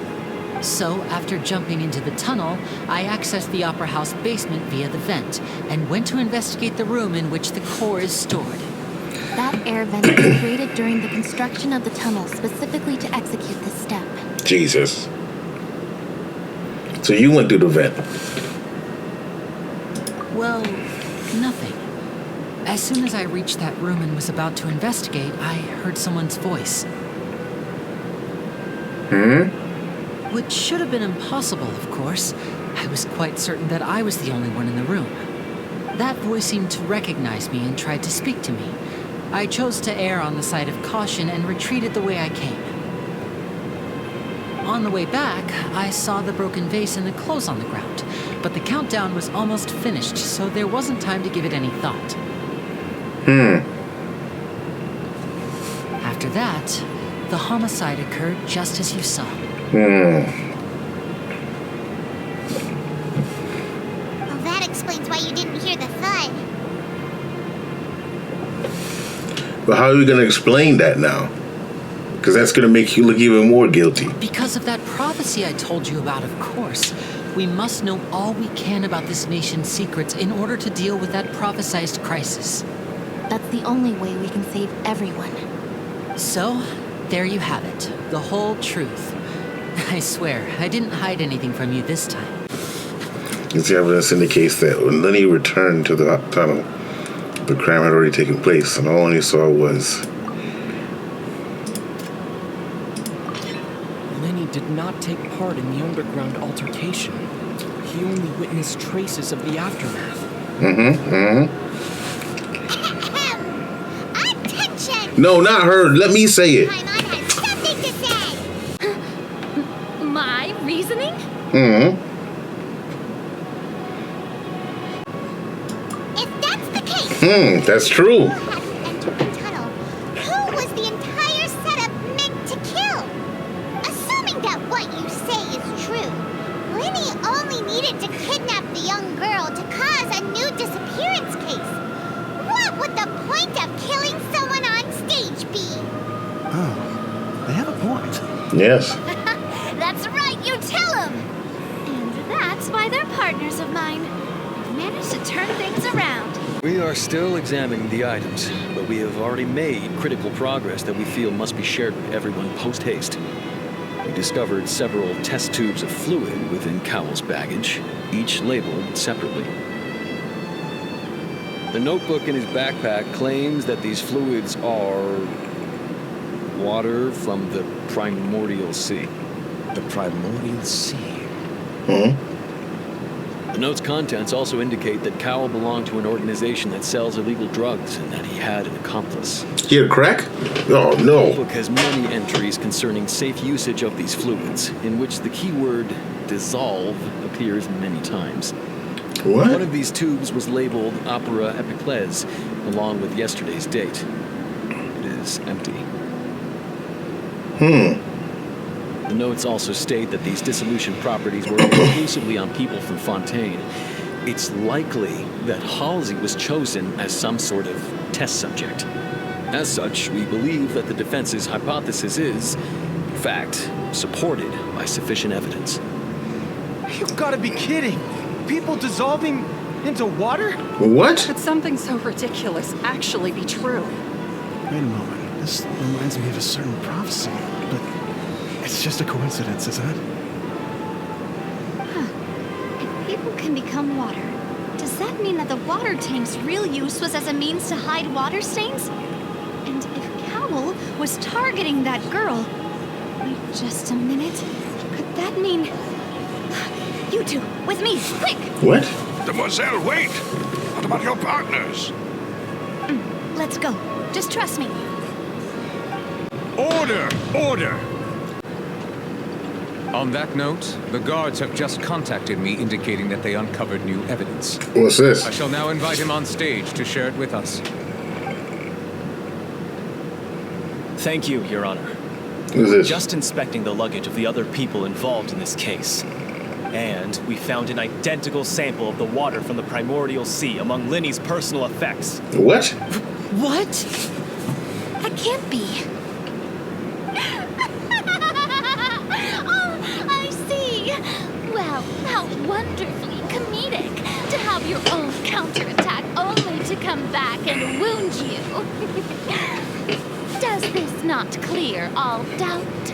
So, after jumping into the tunnel, I accessed the Opera House basement via the vent, and went to investigate the room in which the core is stored. That air vent was created during the construction of the tunnel specifically to execute this step. Jesus. So you went through the vent. Well, nothing. As soon as I reached that room and was about to investigate, I heard someone's voice. Which should have been impossible, of course. I was quite certain that I was the only one in the room. That voice seemed to recognize me and tried to speak to me. I chose to err on the side of caution and retreated the way I came. On the way back, I saw the broken vase and the clothes on the ground, but the countdown was almost finished, so there wasn't time to give it any thought. After that, the homicide occurred just as you saw. Well, that explains why you didn't hear the thud. But how are we going to explain that now? Because that's going to make you look even more guilty. Because of that prophecy I told you about, of course. We must know all we can about this nation's secrets in order to deal with that prophesized crisis. That's the only way we can save everyone. So, there you have it. The whole truth. I swear, I didn't hide anything from you this time. This evidence indicates that when Lenny returned to the tunnel, the crime had already taken place, and all he saw was... Lenny did not take part in the underground altercation. He only witnessed traces of the aftermath. Attention! No, not her. Let me say it. Paimon has something to say! My reasoning? If that's the case... That's true. Who had entered the tunnel? Who was the entire setup meant to kill? Assuming that what you say is true, Lenny only needed to kidnap the young girl to cause a new disappearance case. What would the point of killing someone on stage be? Oh, they have a point. Yes. That's right, you tell them! And that's why they're partners of mine. Managed to turn things around. We are still examining the items, but we have already made critical progress that we feel must be shared with everyone post-haste. We discovered several test tubes of fluid within Cowell's baggage, each labeled separately. The notebook in his backpack claims that these fluids are water from the primordial sea. The primordial sea? The note's contents also indicate that Cowell belonged to an organization that sells illegal drugs and that he had an accomplice. He had crack? Oh, no. The book has many entries concerning safe usage of these fluids, in which the keyword dissolve appears many times. What? One of these tubes was labeled Opera Epiclese, along with yesterday's date. It is empty. The notes also state that these dissolution properties were exclusively on people from Fontaine. It's likely that Halsey was chosen as some sort of test subject. As such, we believe that the defense's hypothesis is, in fact, supported by sufficient evidence. You've got to be kidding! People dissolving into water? What? Could something so ridiculous actually be true? Wait a moment. This reminds me of a certain prophecy, but it's just a coincidence, isn't it? If people can become water, does that mean that the water tank's real use was as a means to hide water stains? And if Cowell was targeting that girl... Wait just a minute. Could that mean... You two, with me, quick! What? Mademoiselle, wait! What about your partners? Let's go. Just trust me. Order! Order! On that note, the guards have just contacted me indicating that they uncovered new evidence. What's this? I shall now invite him on stage to share it with us. Thank you, Your Honor. Who's this? Just inspecting the luggage of the other people involved in this case. And we found an identical sample of the water from the primordial sea among Linny's personal effects. What? What? That can't be. Oh, I see. Well, how wonderfully comedic to have your own counterattack only to come back and wound you. Does this not clear all doubt?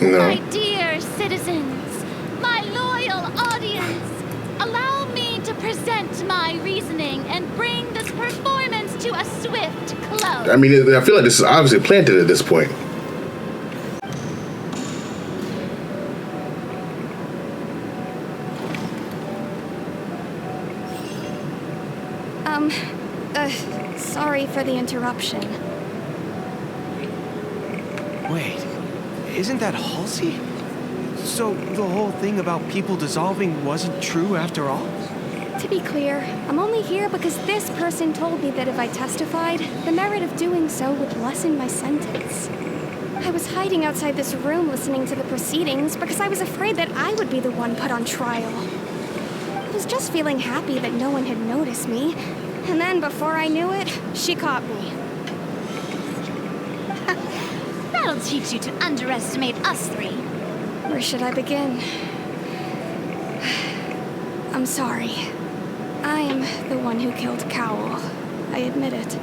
No. My dear citizens, my loyal audience, allow me to present my reasoning and bring this performance to a swift close. I mean, I feel like this is obviously planted at this point. Sorry for the interruption. Wait, isn't that Halsey? So the whole thing about people dissolving wasn't true after all? To be clear, I'm only here because this person told me that if I testified, the merit of doing so would lessen my sentence. I was hiding outside this room listening to the proceedings because I was afraid that I would be the one put on trial. I was just feeling happy that no one had noticed me, and then before I knew it, she caught me. That'll teach you to underestimate us three. Where should I begin? I'm sorry. I'm the one who killed Cowell. I admit it.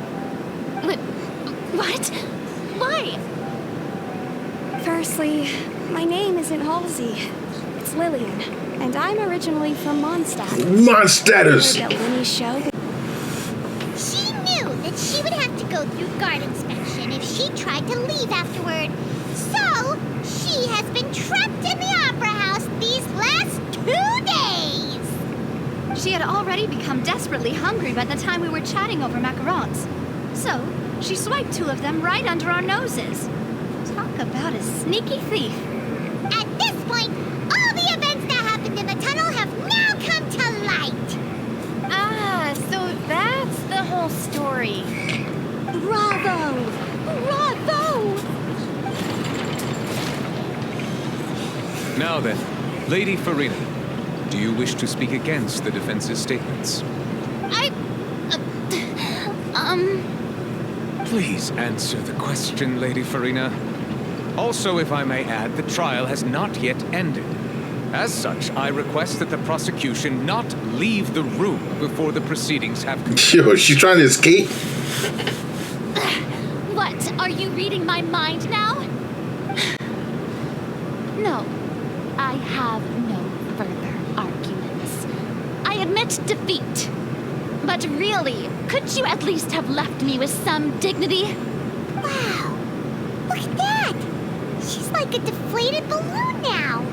What? Why? Firstly, my name isn't Halsey. It's Lillian, and I'm originally from Mondstadt. Mondstadters! Heard that Winnie's show. She knew that she would have to go through guard inspection if she tried to leave afterward. So, she has been trapped in the Opera House these last 2 days. She had already become desperately hungry by the time we were chatting over macarons. So, she swiped 2 of them right under our noses. Talk about a sneaky thief. At this point, all the events that happened in the tunnel have now come to light. Ah, so that's the whole story. Bravo! Bravo! Now then, Lady Furina, do you wish to speak against the defense's statements? Please answer the question, Lady Furina. Also, if I may add, the trial has not yet ended. As such, I request that the prosecution not leave the room before the proceedings have concluded. Yo, she's trying to escape? What? Are you reading my mind now? No. I have no further arguments. I admit defeat. But really, could you at least have left me with some dignity? Wow! Look at that! She's like a deflated balloon now!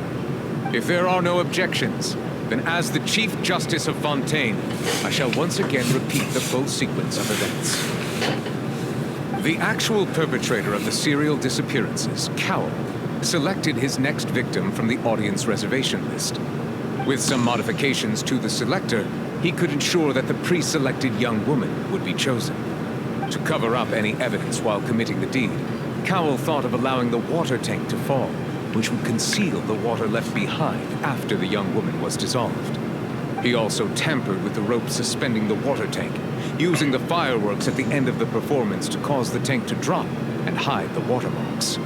If there are no objections, then as the Chief Justice of Fontaine, I shall once again repeat the full sequence of events. The actual perpetrator of the serial disappearances, Cowell, selected his next victim from the audience reservation list. With some modifications to the selector, he could ensure that the pre-selected young woman would be chosen. To cover up any evidence while committing the deed, Cowell thought of allowing the water tank to fall, which would conceal the water left behind after the young woman was dissolved. He also tampered with the rope suspending the water tank, using the fireworks at the end of the performance to cause the tank to drop and hide the watermarks.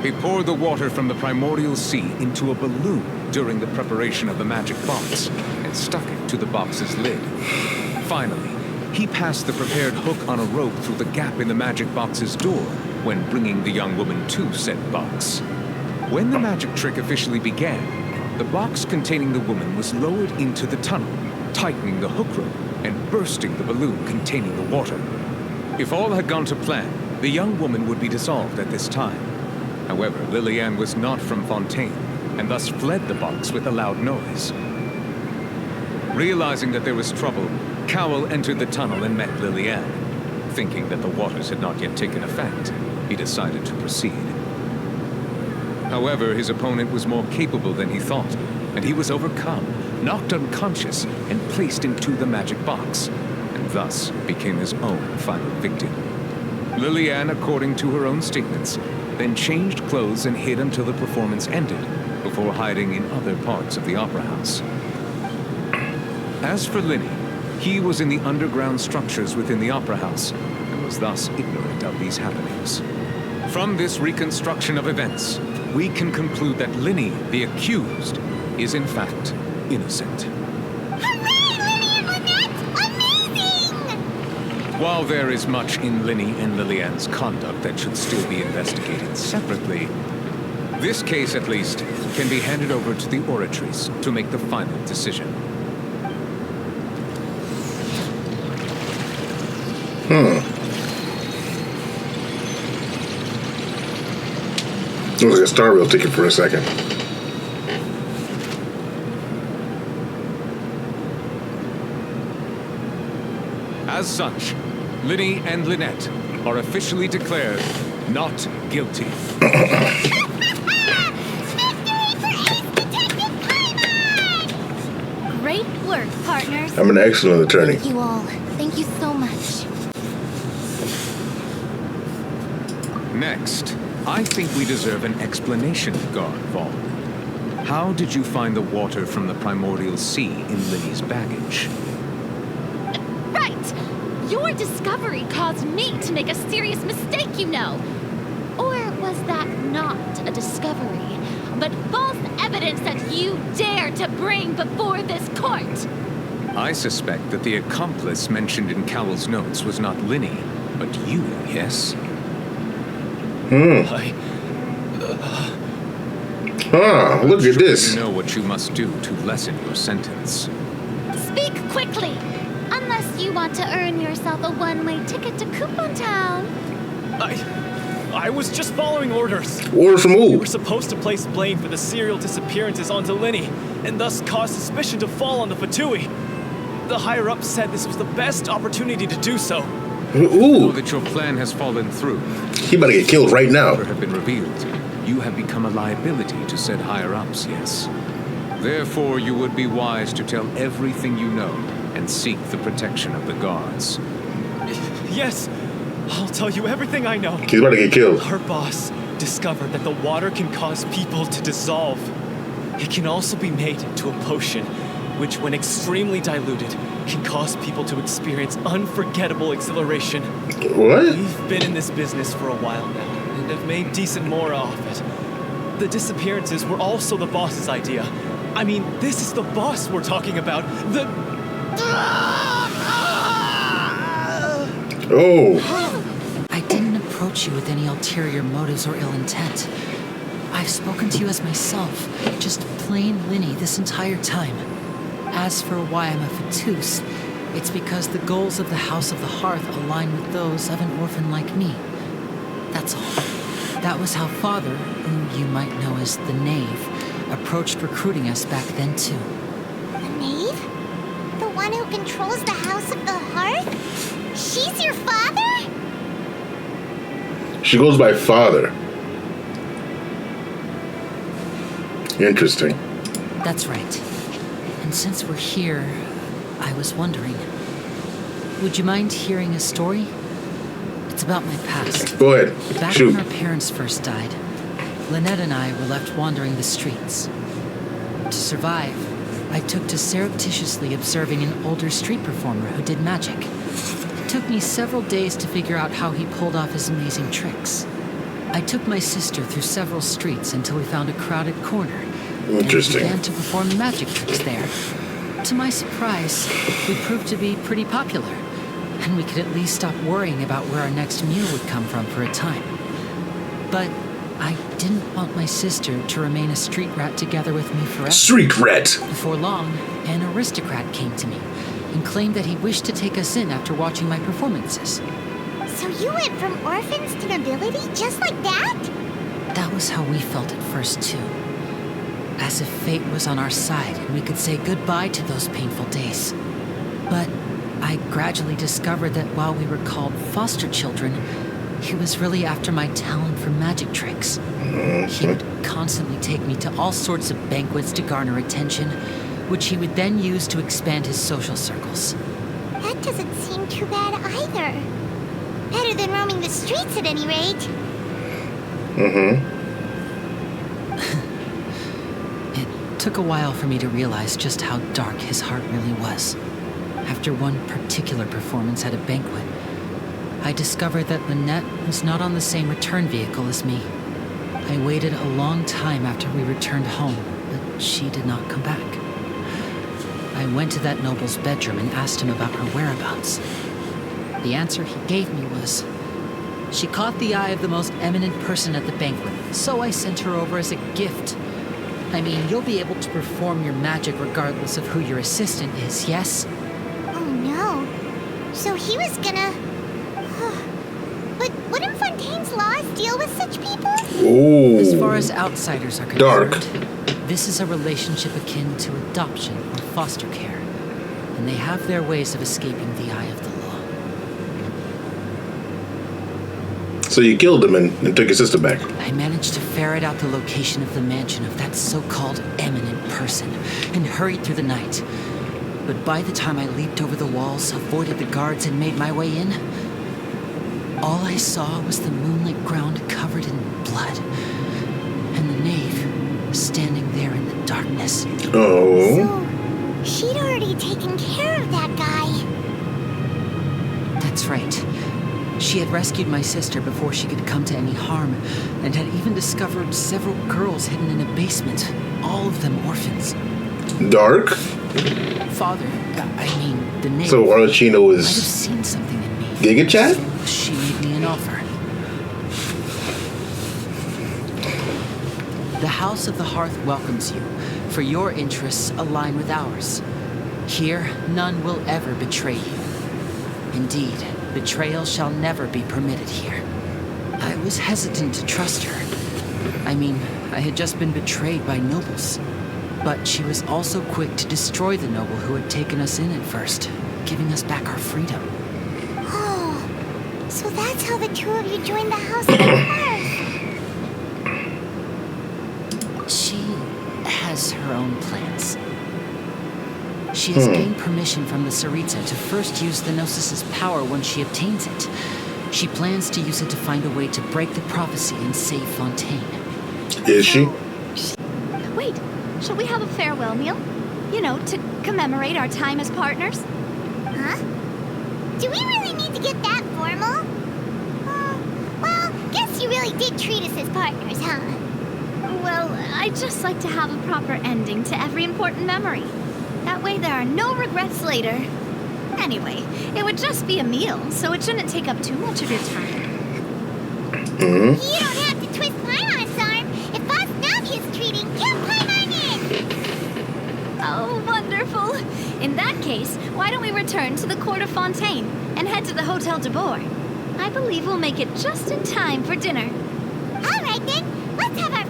He poured the water from the primordial sea into a balloon during the preparation of the magic box and stuck it to the box's lid. Finally, he passed the prepared hook on a rope through the gap in the magic box's door when bringing the young woman to said box. When the magic trick officially began, the box containing the woman was lowered into the tunnel, tightening the hook rope and bursting the balloon containing the water. If all had gone to plan, the young woman would be dissolved at this time. However, Lillian was not from Fontaine, and thus fled the box with a loud noise. Realizing that there was trouble, Cowell entered the tunnel and met Lillian. Thinking that the waters had not yet taken effect, he decided to proceed. However, his opponent was more capable than he thought, and he was overcome, knocked unconscious, and placed into the magic box, and thus became his own final victim. Lillian, according to her own statements, then changed clothes and hid until the performance ended, before hiding in other parts of the opera house. As for Linny, he was in the underground structures within the opera house, and was thus ignorant of these happenings. From this reconstruction of events, we can conclude that Linny, the accused, is in fact innocent. While there is much in Linny and Lillian's conduct that should still be investigated separately, this case, at least, can be handed over to the oratories to make the final decision. Looks like a Star Rail ticket for a second. As such, Linny and Lynette are officially declared not guilty. Great work, partners. I'm an excellent attorney. Thank you all. Thank you so much. Next, I think we deserve an explanation, Guard Vaughn. How did you find the water from the primordial sea in Linny's baggage? Right! Your discovery caused me to make a serious mistake, you know. Or was that not a discovery, but false evidence that you dared to bring before this court? I suspect that the accomplice mentioned in Cowell's notes was not Linny, but you, yes? Look at this. You know what you must do to lessen your sentence. Speak quickly, unless you want to earn yourself a one-way ticket to Coupon Town. I was just following orders. Orders from who? We were supposed to place blame for the serial disappearances onto Linny, and thus cause suspicion to fall on the Fatui. The higher-ups said this was the best opportunity to do so. Know that your plan has fallen through. He about to get killed right now. Have been revealed. You have become a liability to said higher-ups, yes. Therefore, you would be wise to tell everything you know and seek the protection of the guards. Yes, I'll tell you everything I know. He's about to get killed. Her boss discovered that the water can cause people to dissolve. It can also be made into a potion, which, when extremely diluted, can cause people to experience unforgettable exhilaration. What? We've been in this business for a while now, and have made decent more off it. The disappearances were also the boss's idea. I mean, this is the boss we're talking about. I didn't approach you with any ulterior motives or ill intent. I've spoken to you as myself, just plain Linny this entire time. As for why I'm a Fatous, it's because the goals of the House of the Hearth align with those of an orphan like me. That's all. That was how Father, who you might know as the Knave, approached recruiting us back then too. The Knave? The one who controls the House of the Hearth? She's your father? She goes by Father. Interesting. That's right. And since we're here, I was wondering, would you mind hearing a story? It's about my past. Go ahead. Back Shoot. when our parents first died, Lynette and I were left wandering the streets. To survive, I took to surreptitiously observing an older street performer who did magic. It took me several days to figure out how he pulled off his amazing tricks. I took my sister through several streets until we found a crowded corner. Interesting. And began to perform magic tricks there. To my surprise, we proved to be pretty popular, and we could at least stop worrying about where our next meal would come from for a time. But I didn't want my sister to remain a street rat together with me forever. Street rat! Before long, an aristocrat came to me and claimed that he wished to take us in after watching my performances. So you went from orphans to nobility just like that? That was how we felt at first, too. As if fate was on our side and we could say goodbye to those painful days. But I gradually discovered that while we were called foster children, He was really after my talent for magic tricks. He would constantly take me to all sorts of banquets to garner attention, which he would then use to expand his social circles. That doesn't seem too bad either. Better than roaming the streets at any rate. It took a while for me to realize just how dark his heart really was. After one particular performance at a banquet, I discovered that Lynette was not on the same return vehicle as me. I waited a long time after we returned home, but she did not come back. I went to that noble's bedroom and asked him about her whereabouts. The answer he gave me was, she caught the eye of the most eminent person at the banquet, so I sent her over as a gift. I mean, you'll be able to perform your magic regardless of who your assistant is, yes? Oh no. So he was gonna... But wouldn't Fontaine's laws deal with such people? Ooh. As far as outsiders are Dark. concerned, this is a relationship akin to adoption or foster care, and they have their ways of escaping the eye of the law. So you killed him and took his sister back. I managed to ferret out the location of the mansion of that so-called eminent person and hurried through the night. But by the time I leaped over the walls, avoided the guards, and made my way in, all I saw was the moonlit ground covered in blood, and the knave standing there in the darkness. Oh. So, she'd already taken care of that guy. That's right. She had rescued my sister before she could come to any harm, and had even discovered several girls hidden in a basement, all of them orphans. Dark? Father, I mean, the knave, So Arlecchino might have is seen something in me. Giga Chat? She made me an offer. The House of the Hearth welcomes you, for your interests align with ours. Here, none will ever betray you. Indeed, betrayal shall never be permitted here. I was hesitant to trust her. I mean, I had just been betrayed by nobles. But she was also quick to destroy the noble who had taken us in at first, giving us back our freedom. Oh, so that's how the two of you joined the House of the Hearth. She has her own plans. She has gained permission from the Tsaritsa to first use the Gnosis' power when she obtains it. She plans to use it to find a way to break the prophecy and save Fontaine. Is she? Wait, shall we have a farewell meal? You know, to commemorate our time as partners? Huh? Do we really need to get that formal? Well, guess you really did treat us as partners, huh? Well, I'd just like to have a proper ending to every important memory. That way there are no regrets later. Anyway, it would just be a meal, so it shouldn't take up too much of your time. You don't have to twist Paimon's arm. If Boss Navi is treating, kill Paimon in! Oh, wonderful. In that case, why don't we return to the court of Fontaine and head to the Hotel de Boer? I believe we'll make it just in time for dinner. All right then, let's have our